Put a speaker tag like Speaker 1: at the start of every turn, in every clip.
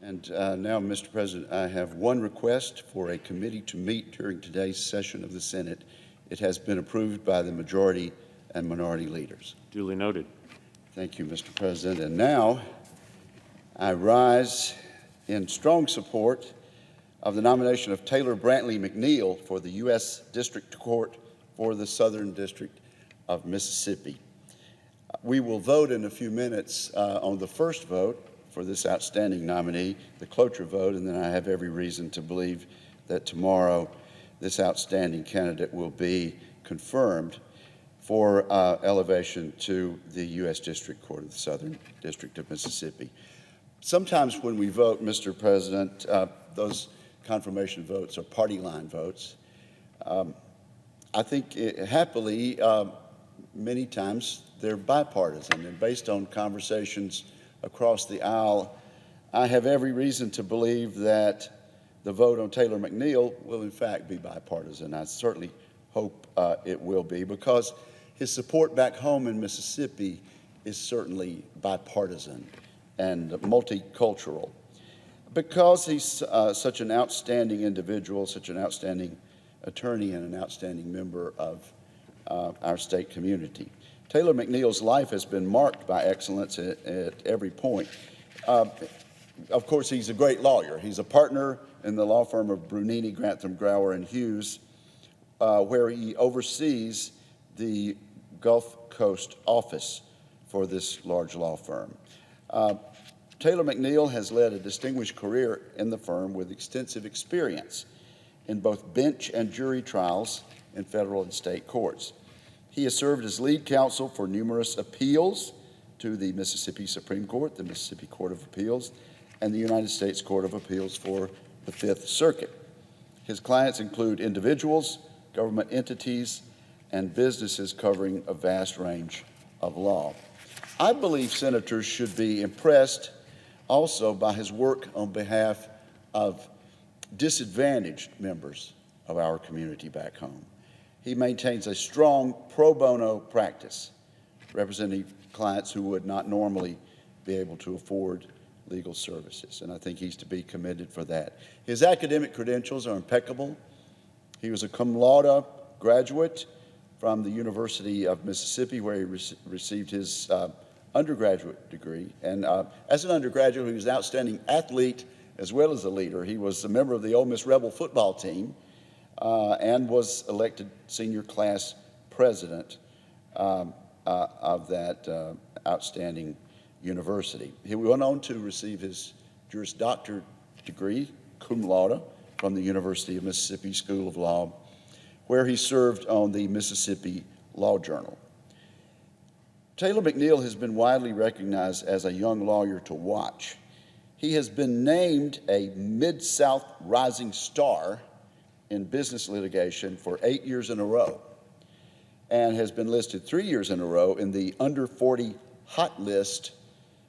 Speaker 1: Now, Mr. President, I have one request for a committee to meet during today's session of the Senate. It has been approved by the majority and minority leaders.
Speaker 2: Duly noted.
Speaker 1: Thank you, Mr. President. And now I rise in strong support of the nomination of Taylor McNeel for the U.S. District Court for the Southern District of Mississippi. We will vote in a few minutes on the first vote for this outstanding nominee, the cloture vote, and then I have every reason to believe that tomorrow this outstanding candidate will be confirmed for elevation to the U.S. District Court of the Southern District of Mississippi. Sometimes when we vote, Mr. President, those confirmation votes are party line votes. I think happily, many times they're bipartisan, and based on conversations across the aisle, I have every reason to believe that the vote on Taylor McNeel will in fact be bipartisan. I certainly hope it will be, because his support back home in Mississippi is certainly bipartisan and multicultural. Because he's such an outstanding individual, such an outstanding attorney, and an outstanding member of our state community. Taylor McNeel's life has been marked by excellence at every point. Of course, he's a great lawyer. He's a partner in the law firm of Brunini, Grantham, Grauer, and Hughes, where he oversees the Gulf Coast office for this large law firm. Taylor McNeel has led a distinguished career in the firm with extensive experience in both bench and jury trials in federal and state courts. He has served as lead counsel for numerous appeals to the Mississippi Supreme Court, the Mississippi Court of Appeals, and the United States Court of Appeals for the Fifth Circuit. His clients include individuals, government entities, and businesses covering a vast range of law. I believe senators should be impressed also by his work on behalf of disadvantaged members of our community back home. He maintains a strong pro bono practice, representing clients who would not normally be able to afford legal services, and I think he's to be commended for that. His academic credentials are impeccable. He was a cum laude graduate from the University of Mississippi, where he received his undergraduate degree. And as an undergraduate, he was an outstanding athlete as well as a leader. He was a member of the Ole Miss Rebel football team and was elected senior class president of that outstanding university. He went on to receive his Juris Doctor degree, cum laude, from the University of Mississippi School of Law, where he served on the Mississippi Law Journal. Taylor McNeel has been widely recognized as a young lawyer to watch. He has been named a Mid-South Rising Star in business litigation for 8 years in a row, and has been listed 3 years in a row in the under 40 hot list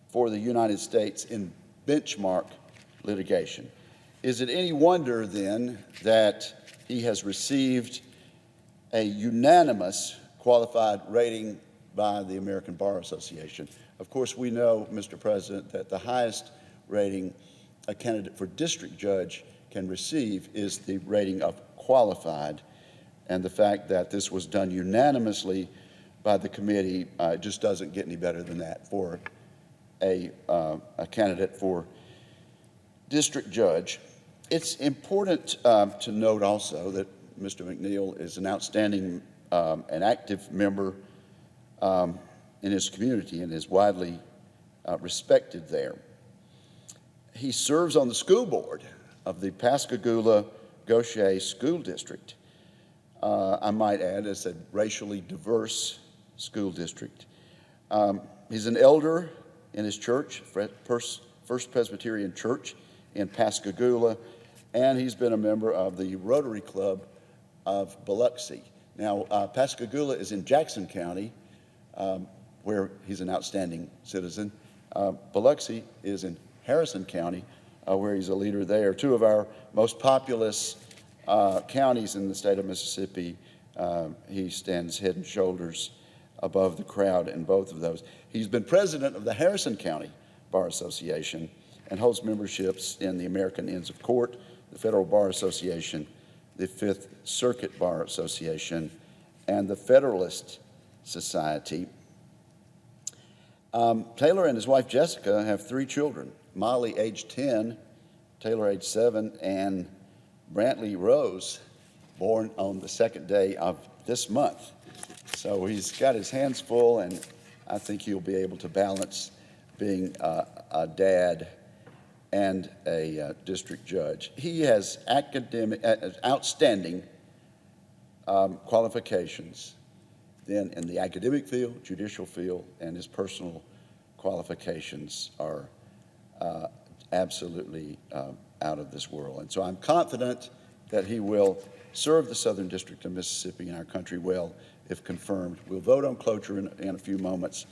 Speaker 1: for the United States in benchmark litigation. Is it any wonder then that he has received a unanimous qualified rating by the American Bar Association? Of course, we know, Mr. President, that the highest rating a candidate for district judge can receive is the rating of qualified, and the fact that this was done unanimously by the committee just doesn't get any better than that for a candidate for district judge. It's important to note also that Mr. McNeel is an outstanding and active member in his community and is widely respected there. He serves on the school board of the Pascagoula-Goshen School District. I might add, it's a racially diverse school district. He's an elder in his church, First Presbyterian Church in Pascagoula, and he's been a member of the Rotary Club of Biloxi. Now, Pascagoula is in Jackson County, where he's an outstanding citizen. Biloxi is in Harrison County, where he's a leader there. Two of our most populous counties in the state of Mississippi. He stands head and shoulders above the crowd in both of those. He's been president of the Harrison County Bar Association and holds memberships in the American Inns of Court, the Federal Bar Association, the Fifth Circuit Bar Association, and the Federalist Society. Taylor and his wife Jessica have 3 children: Molly, age 10, Taylor, age 7, and Brantley Rose, born on the 2nd day of this month. So he's got his hands full, and I think he'll be able to balance being a dad and a district judge. He has outstanding qualifications then in the academic field, judicial field, and his personal qualifications are absolutely out of this world. And so I'm confident that he will serve the Southern District of Mississippi and our country well if confirmed. We'll vote on cloture in a few moments.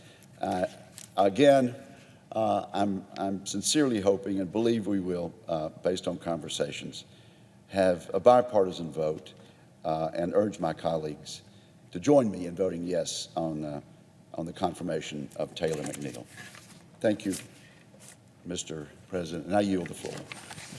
Speaker 1: Again, I'm sincerely hoping and believe we will, based on conversations, have a bipartisan vote and urge my colleagues to join me in voting yes on the confirmation of Taylor McNeel. Thank you, Mr. President, and I yield the floor.